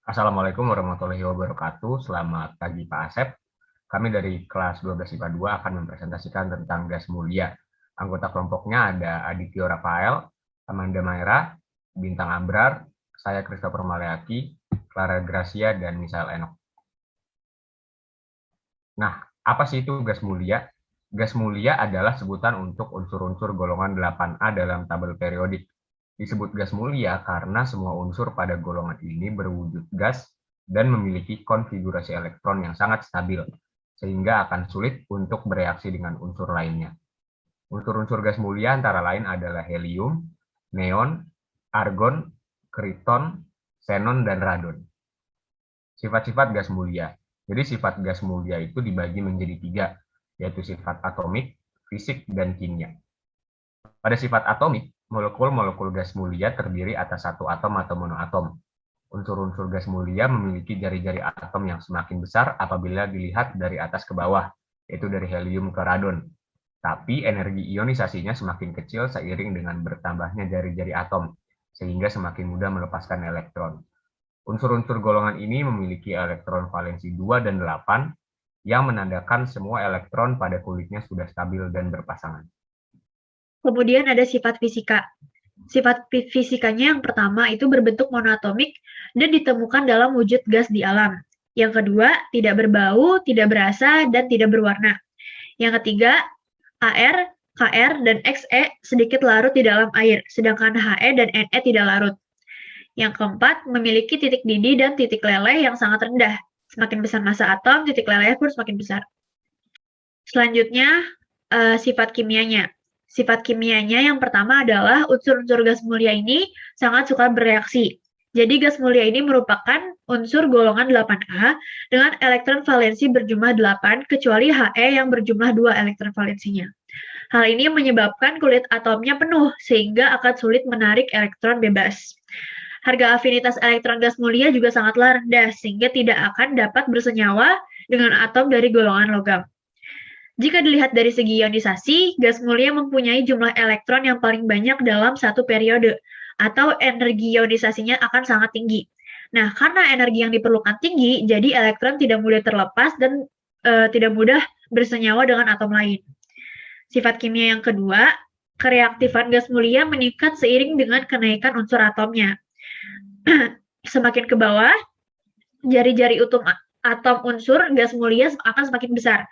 Assalamualaikum warahmatullahi wabarakatuh. Selamat pagi Pak Asep. Kami dari kelas 12 IPA 2 akan mempresentasikan tentang gas mulia. Anggota kelompoknya ada Adityo Rafael, Amanda Maira, Bintang Abrar, saya Christopher Maleaki, Clara Gracia, dan Misael Enok. Nah, apa sih itu gas mulia? Gas mulia adalah sebutan untuk unsur-unsur golongan 8A dalam tabel periodik. Disebut gas mulia karena semua unsur pada golongan ini berwujud gas dan memiliki konfigurasi elektron yang sangat stabil, sehingga akan sulit untuk bereaksi dengan unsur lainnya. Unsur-unsur gas mulia antara lain adalah helium, neon, argon, kriton, xenon, dan radon. Sifat-sifat gas mulia. Jadi sifat gas mulia itu dibagi menjadi 3, yaitu sifat atomik, fisik, dan kimia. Pada sifat atomik, molekul-molekul gas mulia terdiri atas satu atom atau monoatom. Unsur-unsur gas mulia memiliki jari-jari atom yang semakin besar apabila dilihat dari atas ke bawah, yaitu dari helium ke radon. Tapi energi ionisasinya semakin kecil seiring dengan bertambahnya jari-jari atom, sehingga semakin mudah melepaskan elektron. Unsur-unsur golongan ini memiliki elektron valensi 2 dan 8 yang menandakan semua elektron pada kulitnya sudah stabil dan berpasangan. Kemudian ada sifat fisika. Sifat fisikanya yang pertama itu berbentuk monoatomik dan ditemukan dalam wujud gas di alam. Yang kedua, tidak berbau, tidak berasa, dan tidak berwarna. Yang ketiga, Ar, Kr, dan Xe sedikit larut di dalam air, sedangkan He dan Ne tidak larut. Yang keempat, memiliki titik didih dan titik leleh yang sangat rendah. Semakin besar massa atom, titik leleh pun semakin besar. Selanjutnya, sifat kimianya. Sifat kimianya yang pertama adalah unsur-unsur gas mulia ini sangat suka bereaksi. Jadi gas mulia ini merupakan unsur golongan 8A dengan elektron valensi berjumlah 8 kecuali He yang berjumlah 2 elektron valensinya. Hal ini menyebabkan kulit atomnya penuh sehingga akan sulit menarik elektron bebas. Harga afinitas elektron gas mulia juga sangatlah rendah sehingga tidak akan dapat bersenyawa dengan atom dari golongan logam. Jika dilihat dari segi ionisasi, gas mulia mempunyai jumlah elektron yang paling banyak dalam satu periode, atau energi ionisasinya akan sangat tinggi. Nah, karena energi yang diperlukan tinggi, jadi elektron tidak mudah terlepas dan tidak mudah bersenyawa dengan atom lain. Sifat kimia yang kedua, kereaktifan gas mulia meningkat seiring dengan kenaikan unsur atomnya. Semakin ke bawah, jari-jari atom unsur gas mulia akan semakin besar.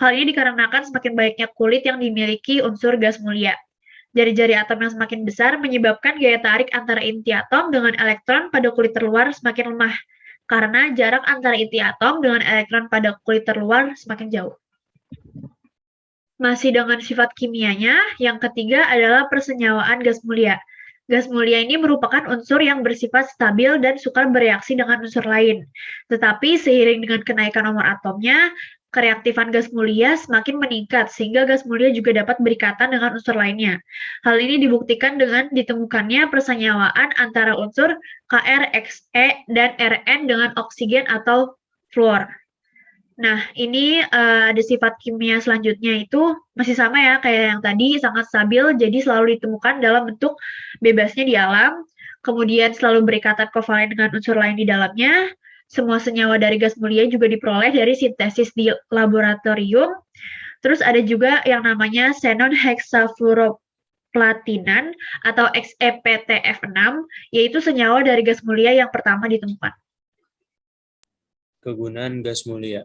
Hal ini dikarenakan semakin banyaknya kulit yang dimiliki unsur gas mulia. Jari-jari atom yang semakin besar menyebabkan gaya tarik antara inti atom dengan elektron pada kulit terluar semakin lemah, karena jarak antara inti atom dengan elektron pada kulit terluar semakin jauh. Masih dengan sifat kimianya, yang ketiga adalah persenyawaan gas mulia. Gas mulia ini merupakan unsur yang bersifat stabil dan suka bereaksi dengan unsur lain. Tetapi seiring dengan kenaikan nomor atomnya, kereaktifan gas mulia semakin meningkat sehingga gas mulia juga dapat berikatan dengan unsur lainnya. Hal ini dibuktikan dengan ditemukannya persenyawaan antara unsur Kr, Xe, dan Rn dengan oksigen atau fluor. Nah, ini ada sifat kimia selanjutnya itu masih sama ya kayak yang tadi, sangat stabil, jadi selalu ditemukan dalam bentuk bebasnya di alam, kemudian selalu berikatan kovalen dengan unsur lain di dalamnya. Semua senyawa dari gas mulia juga diperoleh dari sintesis di laboratorium. Terus ada juga yang namanya xenon hexafluoroplatinan atau XePTF6, yaitu senyawa dari gas mulia yang pertama ditemukan. Kegunaan gas mulia.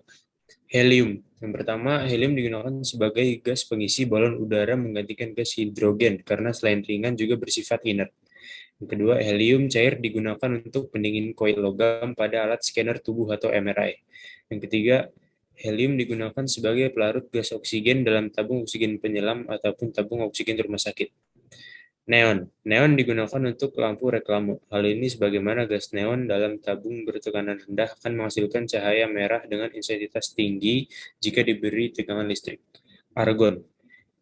Helium. Yang pertama, helium digunakan sebagai gas pengisi balon udara menggantikan gas hidrogen karena selain ringan juga bersifat inert. Yang kedua, helium cair digunakan untuk pendingin koil logam pada alat scanner tubuh atau MRI. Yang ketiga, helium digunakan sebagai pelarut gas oksigen dalam tabung oksigen penyelam ataupun tabung oksigen rumah sakit. Neon. Neon digunakan untuk lampu reklame. Hal ini sebagaimana gas neon dalam tabung bertekanan rendah akan menghasilkan cahaya merah dengan intensitas tinggi jika diberi tegangan listrik. Argon.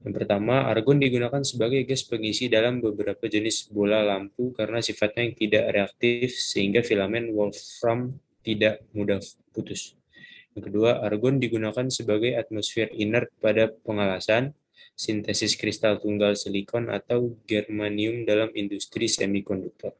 Yang pertama, argon digunakan sebagai gas pengisi dalam beberapa jenis bola lampu karena sifatnya yang tidak reaktif sehingga filamen wolfram tidak mudah putus. Yang kedua, argon digunakan sebagai atmosfer inert pada pengelasan, sintesis kristal tunggal silikon atau germanium dalam industri semikonduktor.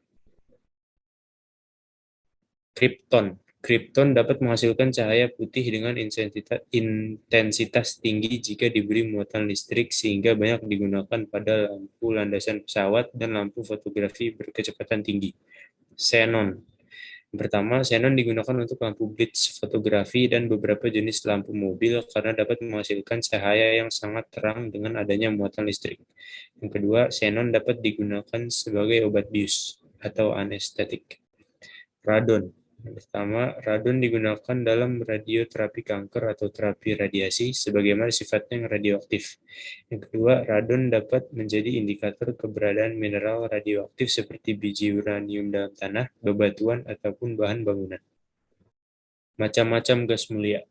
Krypton. Krypton dapat menghasilkan cahaya putih dengan intensitas tinggi jika diberi muatan listrik sehingga banyak digunakan pada lampu landasan pesawat dan lampu fotografi berkecepatan tinggi. Xenon. Yang pertama, xenon digunakan untuk lampu blitz fotografi dan beberapa jenis lampu mobil karena dapat menghasilkan cahaya yang sangat terang dengan adanya muatan listrik. Yang kedua, xenon dapat digunakan sebagai obat bius atau anestetik. Radon. Yang pertama, radon digunakan dalam radioterapi kanker atau terapi radiasi sebagaimana sifatnya yang radioaktif. Yang kedua, radon dapat menjadi indikator keberadaan mineral radioaktif seperti biji uranium dalam tanah, bebatuan, ataupun bahan bangunan. Macam-macam gas mulia.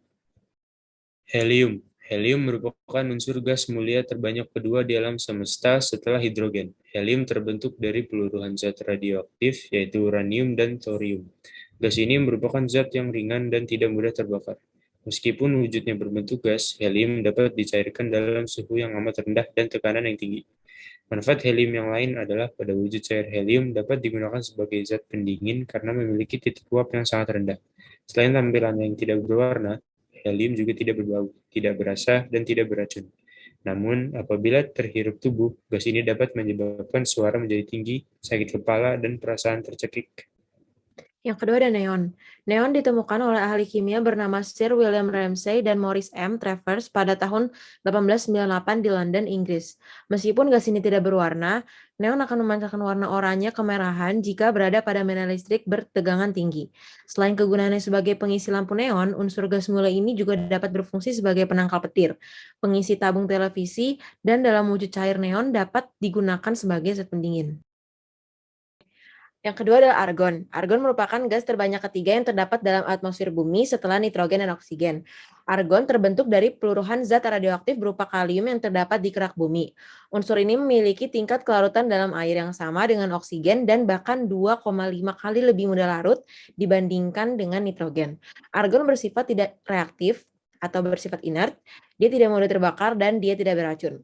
Helium. Helium merupakan unsur gas mulia terbanyak kedua di alam semesta setelah hidrogen. Helium terbentuk dari peluruhan zat radioaktif, yaitu uranium dan thorium. Gas ini merupakan zat yang ringan dan tidak mudah terbakar. Meskipun wujudnya berbentuk gas, helium dapat dicairkan dalam suhu yang amat rendah dan tekanan yang tinggi. Manfaat helium yang lain adalah pada wujud cair helium dapat digunakan sebagai zat pendingin karena memiliki titik uap yang sangat rendah. Selain tampilannya yang tidak berwarna, helium juga tidak berbau, tidak berasa, dan tidak beracun. Namun, apabila terhirup tubuh, gas ini dapat menyebabkan suara menjadi tinggi, sakit kepala, dan perasaan tercekik. Yang kedua ada neon. Neon ditemukan oleh ahli kimia bernama Sir William Ramsay dan Maurice M. Travers pada tahun 1898 di London, Inggris. Meskipun gas ini tidak berwarna, neon akan memancarkan warna oranye kemerahan jika berada pada medan listrik bertegangan tinggi. Selain kegunaannya sebagai pengisi lampu neon, unsur gas mulia ini juga dapat berfungsi sebagai penangkal petir, pengisi tabung televisi, dan dalam wujud cair neon dapat digunakan sebagai zat pendingin. Yang kedua adalah argon. Argon merupakan gas terbanyak ketiga yang terdapat dalam atmosfer bumi setelah nitrogen dan oksigen. Argon terbentuk dari peluruhan zat radioaktif berupa kalium yang terdapat di kerak bumi. Unsur ini memiliki tingkat kelarutan dalam air yang sama dengan oksigen dan bahkan 2,5 kali lebih mudah larut dibandingkan dengan nitrogen. Argon bersifat tidak reaktif atau bersifat inert, dia tidak mudah terbakar dan dia tidak beracun.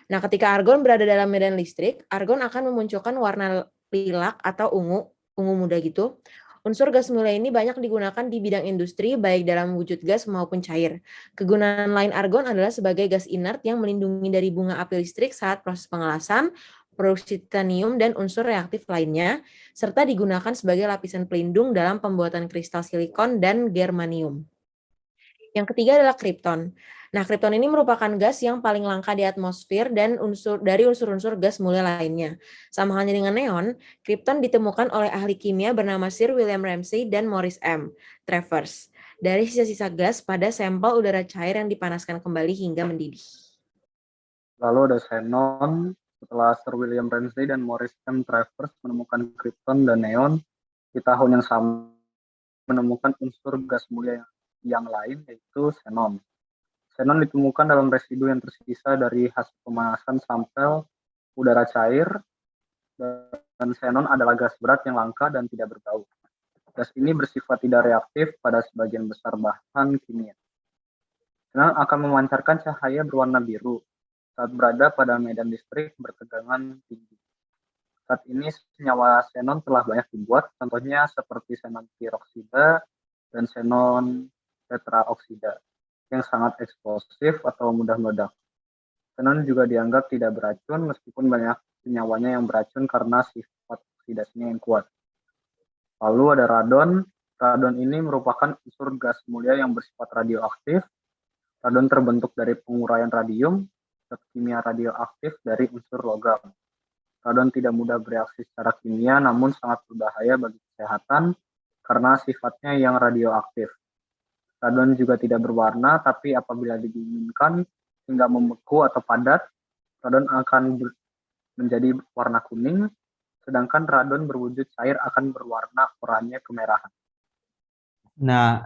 Nah, ketika argon berada dalam medan listrik, argon akan memunculkan warna lilac atau ungu muda gitu. Unsur gas mulia ini banyak digunakan di bidang industri baik dalam wujud gas maupun cair. Kegunaan lain argon adalah sebagai gas inert yang melindungi dari bunga api listrik saat proses pengelasan, produksi titanium dan unsur reaktif lainnya, serta digunakan sebagai lapisan pelindung dalam pembuatan kristal silikon dan germanium. Yang ketiga adalah krypton. Nah, krypton ini merupakan gas yang paling langka di atmosfer dan dari unsur-unsur gas mulia lainnya. Sama halnya dengan neon, krypton ditemukan oleh ahli kimia bernama Sir William Ramsay dan Maurice M. Travers dari sisa-sisa gas pada sampel udara cair yang dipanaskan kembali hingga mendidih. Lalu ada xenon. Setelah Sir William Ramsay dan Maurice M. Travers menemukan krypton dan neon, di tahun yang sama menemukan unsur gas mulia yang lain, yaitu xenon. Xenon ditemukan dalam residu yang tersisa dari hasil pemanasan sampel udara cair, dan xenon adalah gas berat yang langka dan tidak berbau. Gas ini bersifat tidak reaktif pada sebagian besar bahan kimia. Xenon akan memancarkan cahaya berwarna biru saat berada pada medan listrik bertegangan tinggi. Saat ini senyawa xenon telah banyak dibuat, contohnya seperti xenon piroksida dan xenon tetraoksida yang sangat eksplosif atau mudah meledak. Xenon juga dianggap tidak beracun meskipun banyak senyawanya yang beracun karena sifat oksidasinya yang kuat. Lalu ada radon. Radon ini merupakan unsur gas mulia yang bersifat radioaktif. Radon terbentuk dari penguraian radium, zat kimia radioaktif dari unsur logam. Radon tidak mudah bereaksi secara kimia namun sangat berbahaya bagi kesehatan karena sifatnya yang radioaktif. Radon juga tidak berwarna, tapi apabila didinginkan hingga membeku atau padat, radon akan menjadi warna kuning, sedangkan radon berwujud cair akan berwarna oranye kemerahan. Nah,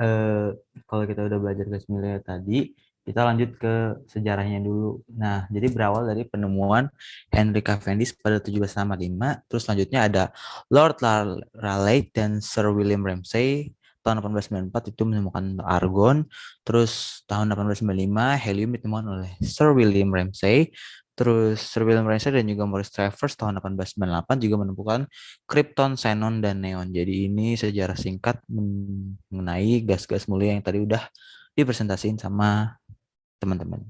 kalau kita udah belajar gas mulia tadi, kita lanjut ke sejarahnya dulu. Nah, jadi berawal dari penemuan Henry Cavendish pada 1765, terus selanjutnya ada Lord Rayleigh dan Sir William Ramsay tahun 1894 itu menemukan argon, terus tahun 1895 helium ditemukan oleh Sir William Ramsay, Terus Sir William Ramsay dan juga Maurice Travers tahun 1898 juga menemukan krypton, xenon, dan neon. Jadi ini sejarah singkat mengenai gas-gas mulia yang tadi udah dipresentasiin sama teman-teman.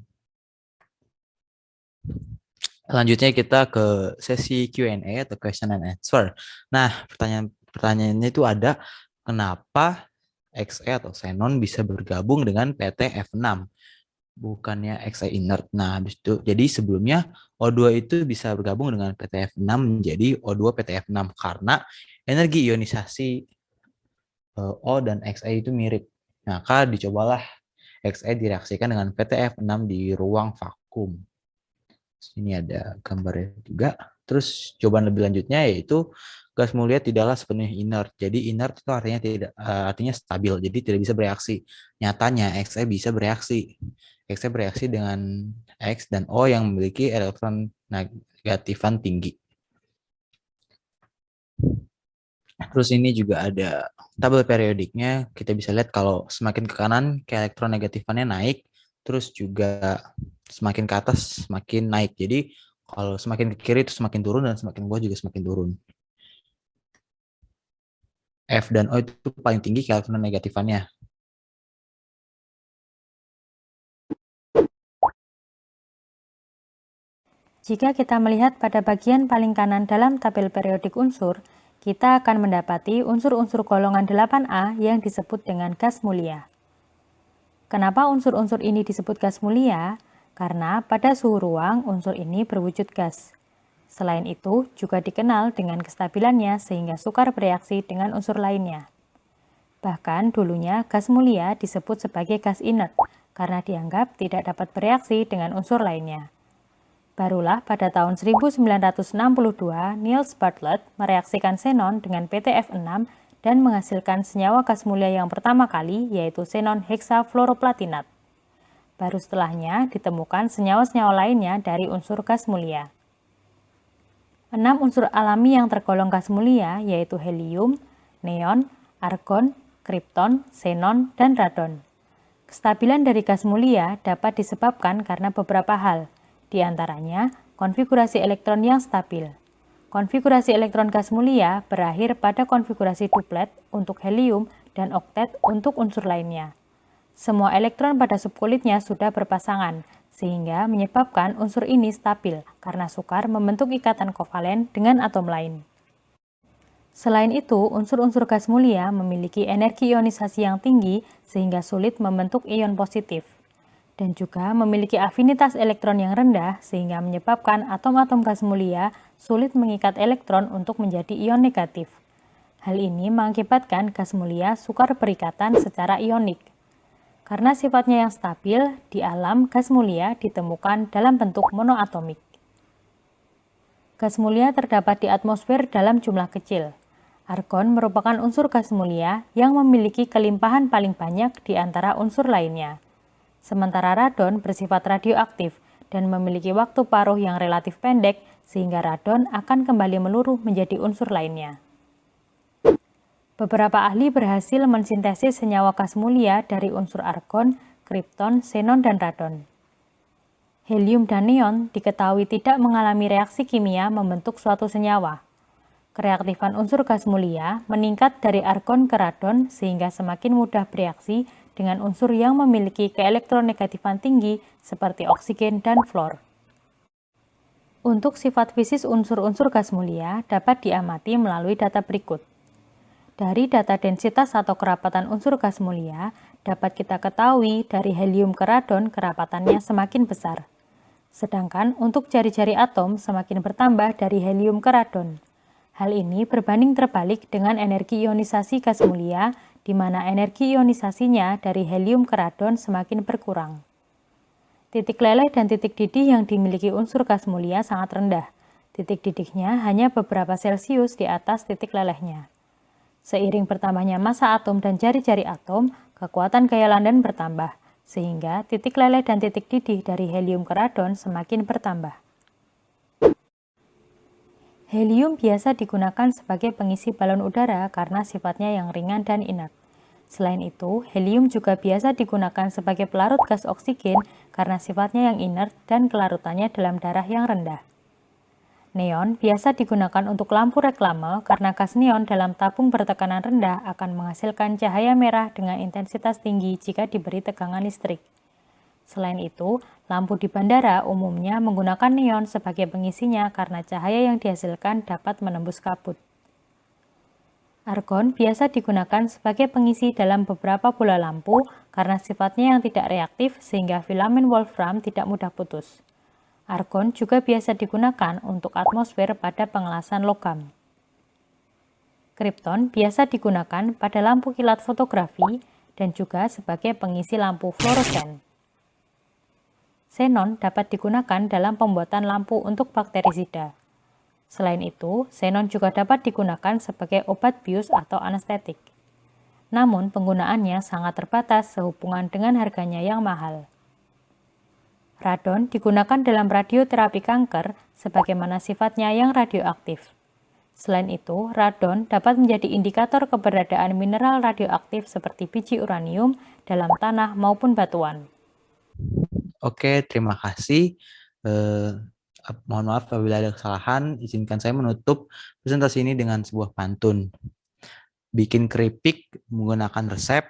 Selanjutnya kita ke sesi Q&A atau question and answer. Nah, pertanyaannya itu ada, kenapa Xe atau xenon bisa bergabung dengan PT-F6? Bukannya Xe inert. Nah, habis itu, jadi sebelumnya O2 itu bisa bergabung dengan PT-F6 menjadi O2 PT-F6 karena energi ionisasi O dan Xe itu mirip. Maka dicobalah Xe direaksikan dengan PT-F6 di ruang vakum. Ini ada gambarnya juga. Terus cobaan lebih lanjutnya yaitu gas mulia tidaklah sepenuhnya inert. Jadi inert itu artinya stabil, jadi tidak bisa bereaksi. Nyatanya Xe bisa bereaksi. Xe bereaksi dengan X dan O yang memiliki elektron negatifan tinggi. Terus ini juga ada tabel periodiknya. Kita bisa lihat kalau semakin ke kanan elektron negatifannya naik, terus juga semakin ke atas semakin naik. Jadi kalau semakin ke kiri itu semakin turun dan semakin bawah juga semakin turun. F dan O itu paling tinggi elektron negatifannya. Jika kita melihat pada bagian paling kanan dalam tabel periodik unsur, kita akan mendapati unsur-unsur golongan 8A yang disebut dengan gas mulia. Kenapa unsur-unsur ini disebut gas mulia? Karena pada suhu ruang unsur ini berwujud gas. Selain itu, juga dikenal dengan kestabilannya sehingga sukar bereaksi dengan unsur lainnya. Bahkan dulunya gas mulia disebut sebagai gas inert karena dianggap tidak dapat bereaksi dengan unsur lainnya. Barulah pada tahun 1962, Niels Bartlett mereaksikan xenon dengan PT-F6 dan menghasilkan senyawa gas mulia yang pertama kali, yaitu xenon heksafluoroplatinat. Baru setelahnya ditemukan senyawa-senyawa lainnya dari unsur gas mulia. 6 unsur alami yang tergolong gas mulia, yaitu helium, neon, argon, kripton, xenon, dan radon. Kestabilan dari gas mulia dapat disebabkan karena beberapa hal, di antaranya konfigurasi elektron yang stabil. Konfigurasi elektron gas mulia berakhir pada konfigurasi duplet untuk helium dan oktet untuk unsur lainnya. Semua elektron pada subkulitnya sudah berpasangan, sehingga menyebabkan unsur ini stabil karena sukar membentuk ikatan kovalen dengan atom lain. Selain itu, unsur-unsur gas mulia memiliki energi ionisasi yang tinggi sehingga sulit membentuk ion positif, dan juga memiliki afinitas elektron yang rendah sehingga menyebabkan atom-atom gas mulia sulit mengikat elektron untuk menjadi ion negatif. Hal ini mengakibatkan gas mulia sukar berikatan secara ionik. Karena sifatnya yang stabil, di alam gas mulia ditemukan dalam bentuk monoatomik. Gas mulia terdapat di atmosfer dalam jumlah kecil. Argon merupakan unsur gas mulia yang memiliki kelimpahan paling banyak di antara unsur lainnya. Sementara radon bersifat radioaktif dan memiliki waktu paruh yang relatif pendek sehingga radon akan kembali meluruh menjadi unsur lainnya. Beberapa ahli berhasil mensintesis senyawa gas mulia dari unsur argon, kripton, xenon, dan radon. Helium dan neon diketahui tidak mengalami reaksi kimia membentuk suatu senyawa. Kereaktifan unsur gas mulia meningkat dari argon ke radon sehingga semakin mudah bereaksi dengan unsur yang memiliki keelektronegatifan tinggi seperti oksigen dan fluor. Untuk sifat fisis unsur-unsur gas mulia dapat diamati melalui data berikut. Dari data densitas atau kerapatan unsur gas mulia, dapat kita ketahui dari helium ke radon kerapatannya semakin besar. Sedangkan untuk jari-jari atom semakin bertambah dari helium ke radon. Hal ini berbanding terbalik dengan energi ionisasi gas mulia, di mana energi ionisasinya dari helium ke radon semakin berkurang. Titik leleh dan titik didih yang dimiliki unsur gas mulia sangat rendah. Titik didihnya hanya beberapa Celcius di atas titik lelehnya. Seiring bertambahnya massa atom dan jari-jari atom, kekuatan gaya London bertambah, sehingga titik leleh dan titik didih dari helium ke radon semakin bertambah. Helium biasa digunakan sebagai pengisi balon udara karena sifatnya yang ringan dan inert. Selain itu, helium juga biasa digunakan sebagai pelarut gas oksigen karena sifatnya yang inert dan kelarutannya dalam darah yang rendah. Neon biasa digunakan untuk lampu reklame karena gas neon dalam tabung bertekanan rendah akan menghasilkan cahaya merah dengan intensitas tinggi jika diberi tegangan listrik. Selain itu, lampu di bandara umumnya menggunakan neon sebagai pengisinya karena cahaya yang dihasilkan dapat menembus kabut. Argon biasa digunakan sebagai pengisi dalam beberapa bola lampu karena sifatnya yang tidak reaktif sehingga filamen wolfram tidak mudah putus. Argon juga biasa digunakan untuk atmosfer pada pengelasan logam. Krypton biasa digunakan pada lampu kilat fotografi dan juga sebagai pengisi lampu fluoresen. Xenon dapat digunakan dalam pembuatan lampu untuk bakterisida. Selain itu, xenon juga dapat digunakan sebagai obat bius atau anestetik. Namun, penggunaannya sangat terbatas sehubungan dengan harganya yang mahal. Radon digunakan dalam radioterapi kanker sebagaimana sifatnya yang radioaktif. Selain itu, radon dapat menjadi indikator keberadaan mineral radioaktif seperti biji uranium dalam tanah maupun batuan. Oke, terima kasih. Mohon maaf apabila ada kesalahan. Izinkan saya menutup presentasi ini dengan sebuah pantun. Bikin keripik menggunakan resep,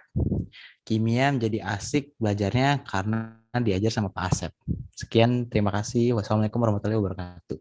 kimia menjadi asik belajarnya karena diajar sama Pak Asep. Sekian, terima kasih. Wassalamualaikum warahmatullahi wabarakatuh.